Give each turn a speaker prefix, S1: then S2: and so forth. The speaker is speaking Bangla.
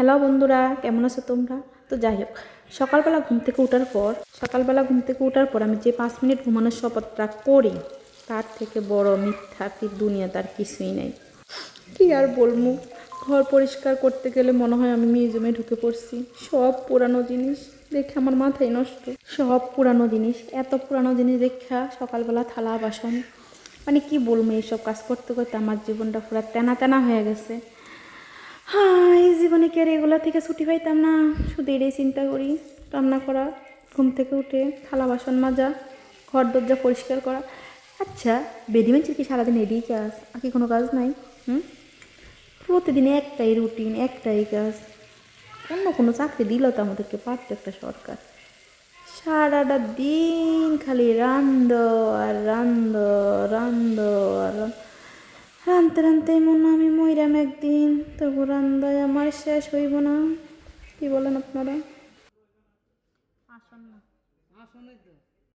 S1: হ্যালো বন্ধুরা, কেমন আছো তোমরা? তো যাই হোক, সকালবেলা ঘুম থেকে ওঠার পর আমি যে 5 মিনিট ঘুমানোর শপথটা করি, তার থেকে বড় মিথ্যা দুনিয়াতে আর কিছুই নেই। কি আর বলবো, ঘর পরিষ্কার করতে গেলে মনে হয় আমি মিউজিয়ামে ঢুকে পড়ছি। সব পুরানো জিনিস দেখে আমার মাথায় নষ্ট। সব পুরানো জিনিস, এত পুরানো জিনিস দেখা সকালবেলা থালা বাসন, মানে কি বলবো, এইসব কাজ করতে করতে আমার জীবনটা পুরো তেনা তেনা হয়ে গেছে। হ্যাঁ, এই জীবনে কি আর এগুলো থেকে ছুটি পাইতাম না? শুধু এটাই চিন্তা করি, রান্না করা, ঘুম থেকে উঠে থালা বাসন মাজা, ঘর দরজা পরিষ্কার করা। আচ্ছা, বেডিমেন্সির কি সারাদিন এটাই কাজ, আর কি কোনো কাজ নাই? প্রতিদিন একটাই রুটিন, একটাই কাজ। অন্য কোনো চাকরি দিল তো আমাদেরকে পারতো একটা সরকার। সারাটা দিন খালি রান্ধ আর রান্ধ, রান্ধ আর রানতে রানতে মনে আমি মইরাম একদিন, তবু রান্দায় আমার শেষ হইব না। কি বলেন আপনারা? আসুন না।